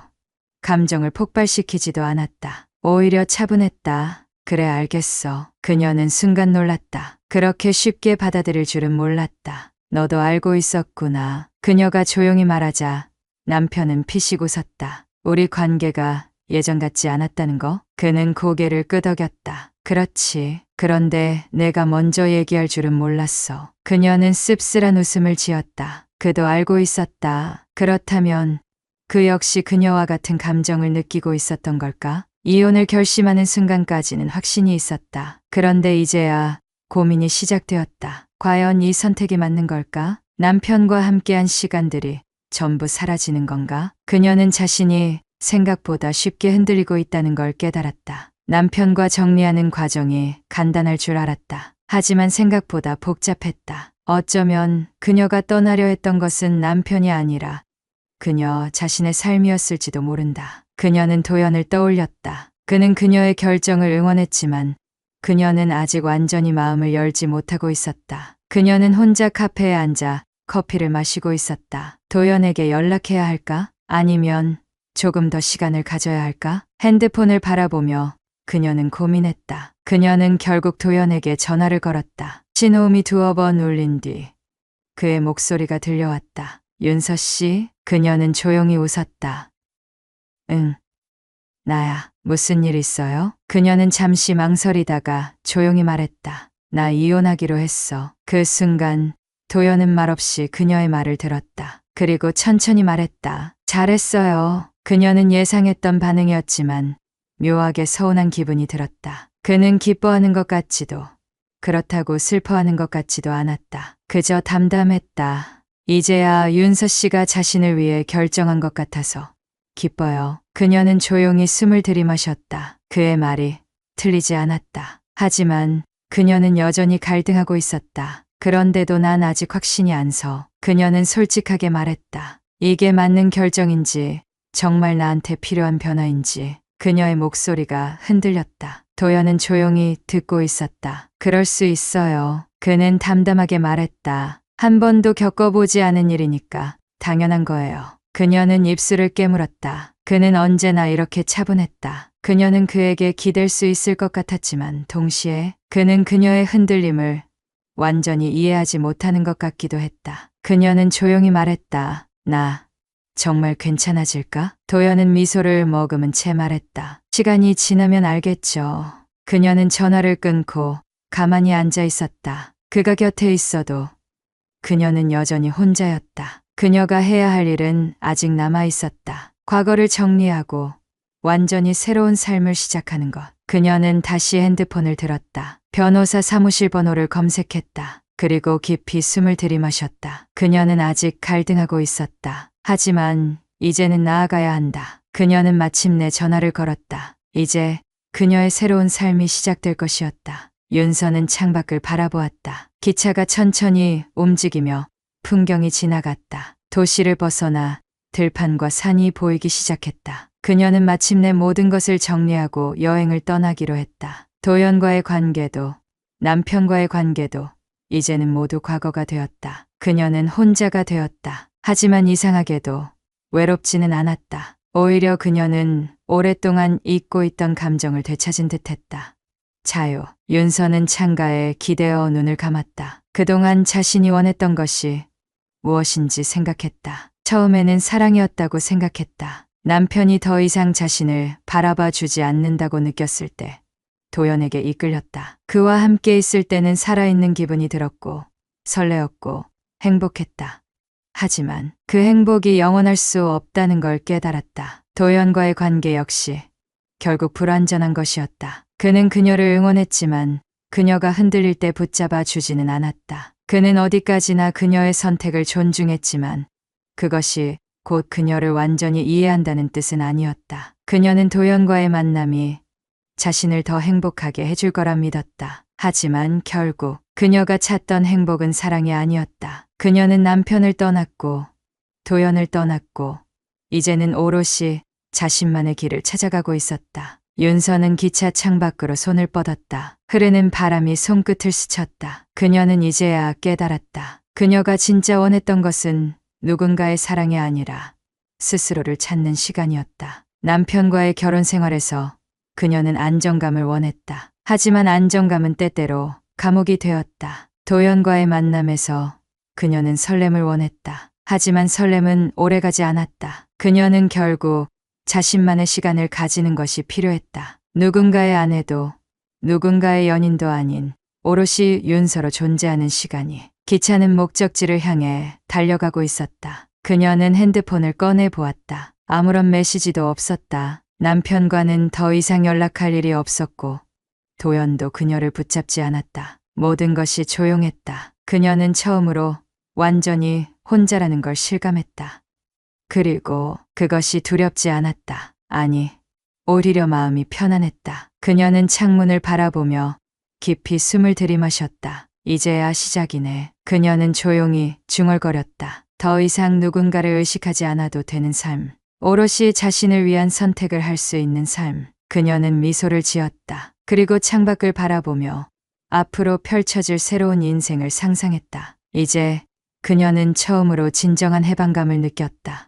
A: 감정을 폭발시키지도 않았다. 오히려 차분했다. 그래 알겠어. 그녀는 순간 놀랐다. 그렇게 쉽게 받아들일 줄은 몰랐다. 너도 알고 있었구나. 그녀가 조용히 말하자 남편은 피식 웃었다. 우리 관계가 예전 같지 않았다는 거? 그는 고개를 끄덕였다. 그렇지. 그런데 내가 먼저 얘기할 줄은 몰랐어. 그녀는 씁쓸한 웃음을 지었다. 그도 알고 있었다. 그렇다면 그 역시 그녀와 같은 감정을 느끼고 있었던 걸까? 이혼을 결심하는 순간까지는 확신이 있었다. 그런데 이제야 고민이 시작되었다. 과연 이 선택이 맞는 걸까? 남편과 함께한 시간들이 전부 사라지는 건가? 그녀는 자신이 생각보다 쉽게 흔들리고 있다는 걸 깨달았다. 남편과 정리하는 과정이 간단할 줄 알았다. 하지만 생각보다 복잡했다. 어쩌면 그녀가 떠나려 했던 것은 남편이 아니라 그녀 자신의 삶이었을지도 모른다. 그녀는 도연을 떠올렸다. 그는 그녀의 결정을 응원했지만 그녀는 아직 완전히 마음을 열지 못하고 있었다. 그녀는 혼자 카페에 앉아 커피를 마시고 있었다. 도연에게 연락해야 할까? 아니면 조금 더 시간을 가져야 할까? 핸드폰을 바라보며 그녀는 고민했다. 그녀는 결국 도연에게 전화를 걸었다. 신호음이 두어 번 울린 뒤 그의 목소리가 들려왔다. 윤서 씨? 그녀는 조용히 웃었다. 응, 나야. 무슨 일 있어요? 그녀는 잠시 망설이다가 조용히 말했다. 나 이혼하기로 했어. 그 순간 도연은 말없이 그녀의 말을 들었다. 그리고 천천히 말했다. 잘했어요. 그녀는 예상했던 반응이었지만 묘하게 서운한 기분이 들었다. 그는 기뻐하는 것 같지도 그렇다고 슬퍼하는 것 같지도 않았다. 그저 담담했다. 이제야 윤서 씨가 자신을 위해 결정한 것 같아서 기뻐요. 그녀는 조용히 숨을 들이마셨다. 그의 말이 틀리지 않았다. 하지만 그녀는 여전히 갈등하고 있었다. 그런데도 난 아직 확신이 안 서. 그녀는 솔직하게 말했다. 이게 맞는 결정인지 정말 나한테 필요한 변화인지. 그녀의 목소리가 흔들렸다. 도연은 조용히 듣고 있었다. 그럴 수 있어요. 그는 담담하게 말했다. 한 번도 겪어보지 않은 일이니까 당연한 거예요. 그녀는 입술을 깨물었다. 그는 언제나 이렇게 차분했다. 그녀는 그에게 기댈 수 있을 것 같았지만 동시에 그는 그녀의 흔들림을 완전히 이해하지 못하는 것 같기도 했다. 그녀는 조용히 말했다. 나 정말 괜찮아질까? 도연은 미소를 머금은 채 말했다. 시간이 지나면 알겠죠. 그녀는 전화를 끊고 가만히 앉아 있었다. 그가 곁에 있어도 그녀는 여전히 혼자였다. 그녀가 해야 할 일은 아직 남아 있었다. 과거를 정리하고 완전히 새로운 삶을 시작하는 것. 그녀는 다시 핸드폰을 들었다. 변호사 사무실 번호를 검색했다. 그리고 깊이 숨을 들이마셨다. 그녀는 아직 갈등하고 있었다. 하지만 이제는 나아가야 한다. 그녀는 마침내 전화를 걸었다. 이제 그녀의 새로운 삶이 시작될 것이었다. 윤서는 창밖을 바라보았다. 기차가 천천히 움직이며 풍경이 지나갔다. 도시를 벗어나 들판과 산이 보이기 시작했다. 그녀는 마침내 모든 것을 정리하고 여행을 떠나기로 했다. 도연과의 관계도 남편과의 관계도 이제는 모두 과거가 되었다. 그녀는 혼자가 되었다. 하지만 이상하게도 외롭지는 않았다. 오히려 그녀는 오랫동안 잊고 있던 감정을 되찾은 듯했다. 자유. 윤서는 창가에 기대어 눈을 감았다. 그동안 자신이 원했던 것이 무엇인지 생각했다. 처음에는 사랑이었다고 생각했다. 남편이 더 이상 자신을 바라봐 주지 않는다고 느꼈을 때 도연에게 이끌렸다. 그와 함께 있을 때는 살아있는 기분이 들었고 설레었고 행복했다. 하지만 그 행복이 영원할 수 없다는 걸 깨달았다. 도연과의 관계 역시 결국 불완전한 것이었다. 그는 그녀를 응원했지만 그녀가 흔들릴 때 붙잡아 주지는 않았다. 그는 어디까지나 그녀의 선택을 존중했지만 그것이 곧 그녀를 완전히 이해한다는 뜻은 아니었다. 그녀는 도연과의 만남이 자신을 더 행복하게 해줄 거라 믿었다. 하지만 결국 그녀가 찾던 행복은 사랑이 아니었다. 그녀는 남편을 떠났고 도연을 떠났고 이제는 오롯이 자신만의 길을 찾아가고 있었다. 윤서는 기차 창밖으로 손을 뻗었다. 흐르는 바람이 손끝을 스쳤다. 그녀는 이제야 깨달았다. 그녀가 진짜 원했던 것은 누군가의 사랑이 아니라 스스로를 찾는 시간이었다. 남편과의 결혼 생활에서 그녀는 안정감을 원했다. 하지만 안정감은 때때로 감옥이 되었다. 도연과의 만남에서 그녀는 설렘을 원했다. 하지만 설렘은 오래가지 않았다. 그녀는 결국 자신만의 시간을 가지는 것이 필요했다. 누군가의 아내도 누군가의 연인도 아닌 오롯이 윤서로 존재하는 시간이. 기차는 목적지를 향해 달려가고 있었다. 그녀는 핸드폰을 꺼내 보았다. 아무런 메시지도 없었다. 남편과는 더 이상 연락할 일이 없었고 도연도 그녀를 붙잡지 않았다. 모든 것이 조용했다. 그녀는 처음으로 완전히 혼자라는 걸 실감했다. 그리고 그것이 두렵지 않았다. 아니, 오히려 마음이 편안했다. 그녀는 창문을 바라보며 깊이 숨을 들이마셨다. 이제야 시작이네. 그녀는 조용히 중얼거렸다. 더 이상 누군가를 의식하지 않아도 되는 삶. 오롯이 자신을 위한 선택을 할 수 있는 삶. 그녀는 미소를 지었다. 그리고 창밖을 바라보며 앞으로 펼쳐질 새로운 인생을 상상했다. 이제 그녀는 처음으로 진정한 해방감을 느꼈다.